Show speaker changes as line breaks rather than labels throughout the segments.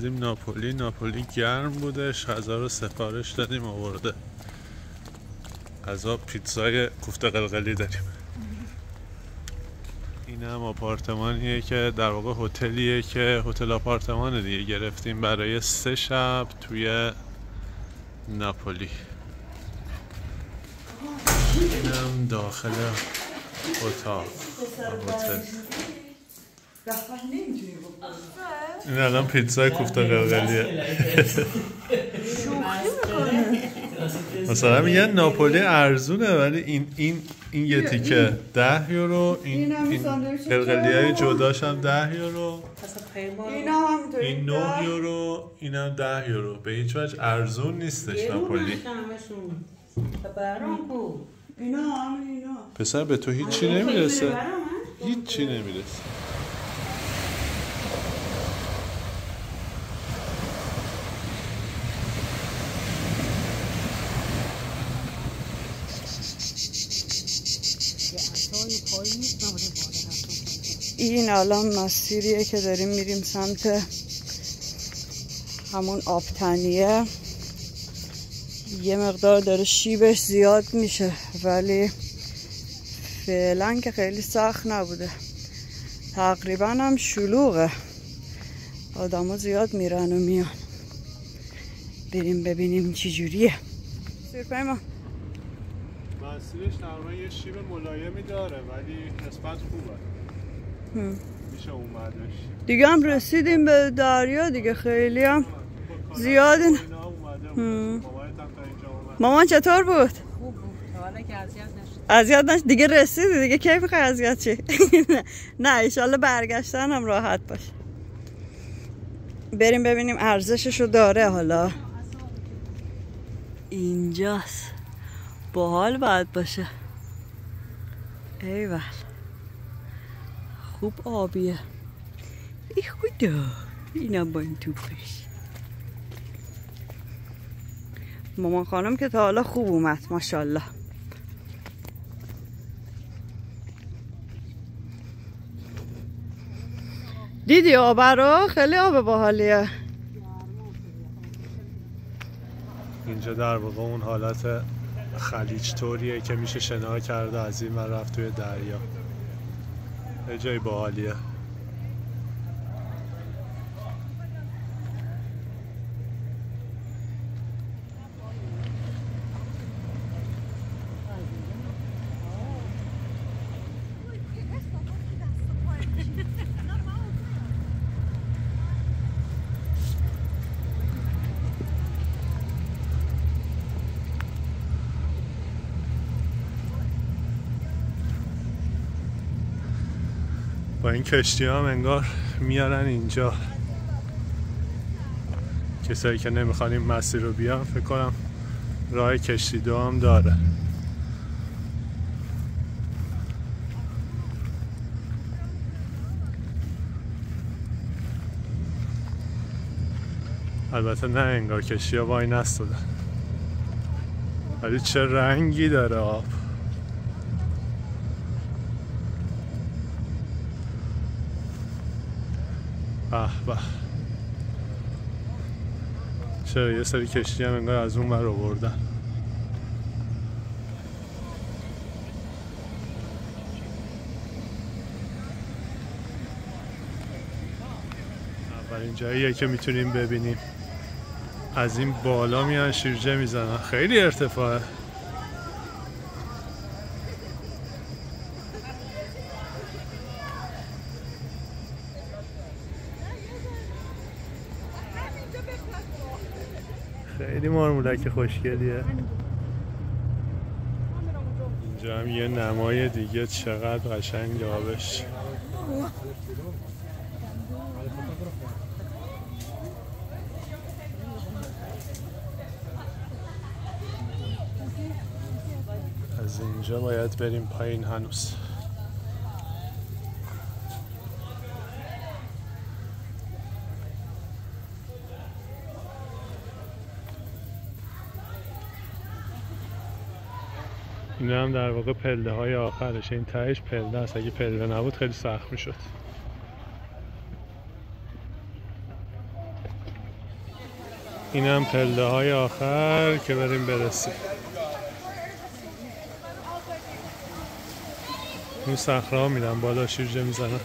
اومدیم ناپولی گرم بودش، غذا رو سفارش دادیم آورده. غذا پیتزای کوفته قلقلی داریم. این هم آپارتمانیه که در واقع هتلیه که هتل آپارتمان دیگه گرفتیم برای 3 شب توی ناپولی. اینم داخل اتاق هتل. این الان پیتزای کوفته قلقلیه. مثلا میگن ناپولی ارزونه ولی این یه تیکه 10 یورو، این قلقلیای جداش هم 10 یورو، این 9 یورو، اینم 10 یورو. به هیچ وجه ارزون نیستش ناپولی. پسر به تو هیچی نمیرسه، هیچی نمیرسه.
این الان مسیریه که داریم میریم سمت همون آبتنیه. یه مقدار داره شیبش زیاد میشه ولی فعلا که خیلی سخت نبوده. تقریبا هم شلوغه، آدم ها زیاد میرن و میان. بریم ببینیم چی جوریه. سیرپیما
مسیرش تقریبا یه شیب ملایمی داره ولی نسبت خوبه، میشه اومدش.
دیگه هم رسیدیم به دریا دیگه، خیلی هم زیاد. مامان چطور بود؟
خوب بود، حالا که
اذیت نشد دیگه. رسیدی دیگه، کی میخوای اذیت چی؟ نه ایشالله برگشتن هم راحت باشه. بریم ببینیم ارزششو داره. حالا اینجاست، باحال باید باشه. ایول خوب آبیه. ای خدا، اینم با این توپش. مامان خانم که تا حالا خوب اومد ماشاءالله. دیدی آب رو؟ خیلی آب باحالیه.
اینجا در واقع اون حالت خلیج طوریه که میشه شنا کرده از این ور رفت توی دریا. یه جای باحالیه. با این کشتی هم انگار میارن اینجا. کسایی که نمیخوان این مسیر رو بیان فکر کنم راه کشتی دو هم داره. البته نه انگار کشتی ها وای نستادن ولی چه رنگی داره آب. به چرا یه سری کشتی هم انگار از اون ور آوردن. اولین جاییه که میتونیم ببینیم. از این بالا میان شیرجه میزنن، خیلی ارتفاعه. خیلی مارمولک خوشگلیه. اینجا هم یه نمای دیگه، چقدر قشنگ آبش. از اینجا باید بریم پایین هنوز. این هم در واقع پله های آخرش. این تهش پله است، اگه پله نبود خیلی سخت میشد. اینم پله های آخر که بریم برسیم. این صخره میرن بالا، شیرجه میزنن.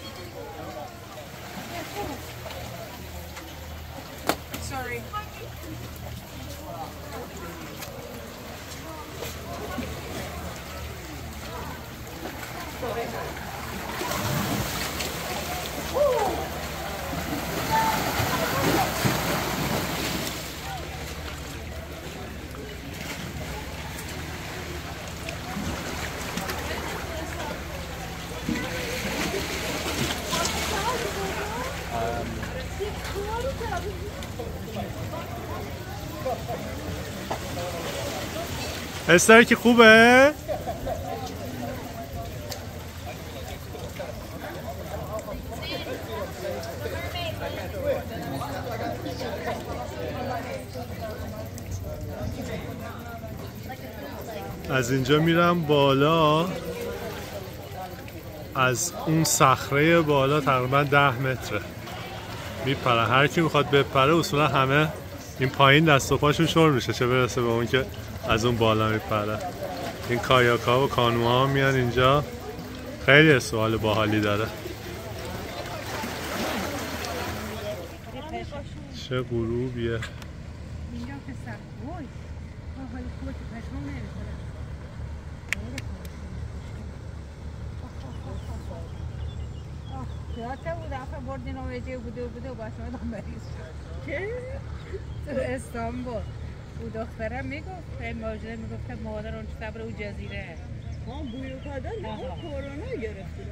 استر که خوبه؟ از اینجا میرم بالا، از اون صخره بالا تقریبا 10 متره میپره. هر کی میخواد بپره اصولا همه این پایین دست و پاشون شور میشه، چه برسه به اون که از اون بالا میپره. این کایاکا و کانوها میان اینجا. خیلی سوال باحالی داره. چه غروبیه.
یادت بود دفعه بردین آویجه بوده و باش مدام مریض شد که تو استانبول او دخترم میگفت ماجره میگفت که مادر اون صبر او جزیره بویو کادن اون کرونا گرفتی.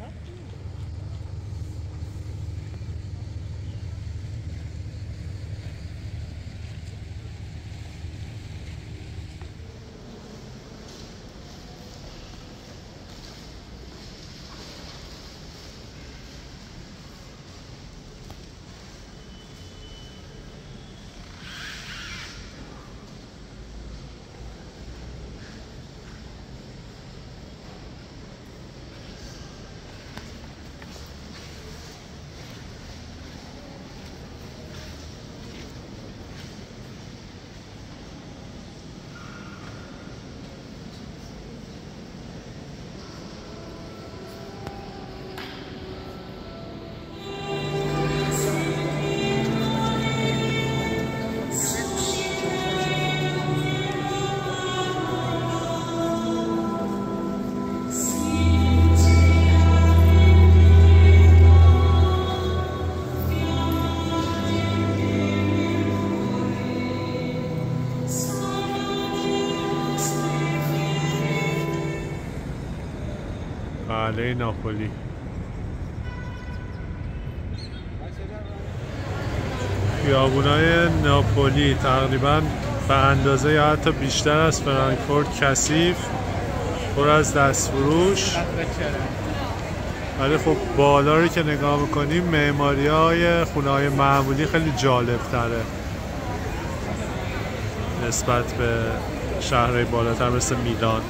قلعه ناپولی. خیابونای ناپولی تقریبا به اندازه یا حتی بیشتر از فرانکفورت کثیف، پر از دستفروش. ولی خب بالا رو که نگاه میکنیم معماری‌های خونه‌های معمولی خیلی جالب تره نسبت به شهرهای بالاتر مثل میلان.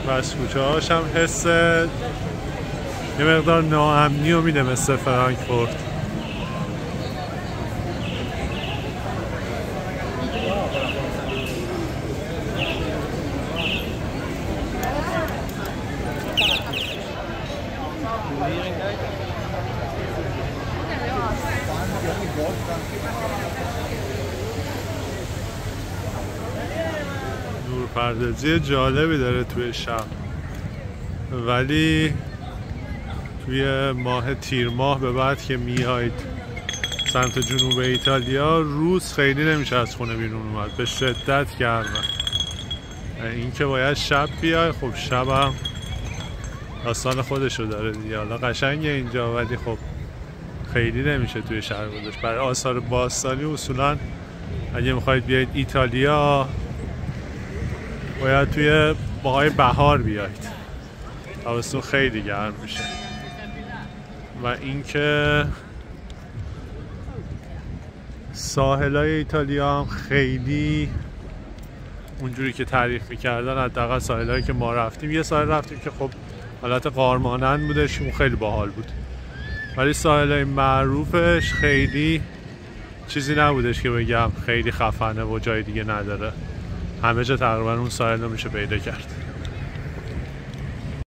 پس کوچه هاش هم حس یه مقدار ناامنی رو میده مثل فرانکفورت. نورپردازی جالبی داره توی شب، ولی توی ماه تیر ماه به بعد که میاید سمت جنوب ایتالیا روز خیلی نمیشه از خونه بیرون اومد، به شدت گرمه. این که باید شب بیای، خب شب هم داستان خودشو داره دیگه. حالا قشنگه اینجا ولی خب خیلی نمیشه توی شهر گذاشت. برای آثار باستانی اصولا اگه میخواید بیاید ایتالیا باید توی ماهای بهار بیاید، تابستون خیلی گرم میشه. و اینکه ساحلای ایتالیا هم خیلی اونجوری که تعریف میکردن، حداقل ساحلایی که ما رفتیم، یه ساحل رفتیم که خب حالت غارمانند بودش، اون خیلی باحال بود. ولی ساحل معروفش خیلی چیزی نبودش که بگم خیلی خفنه و جای دیگه نداره. همه جا تقریبا اون ساحل رو میشه پیدا کرد.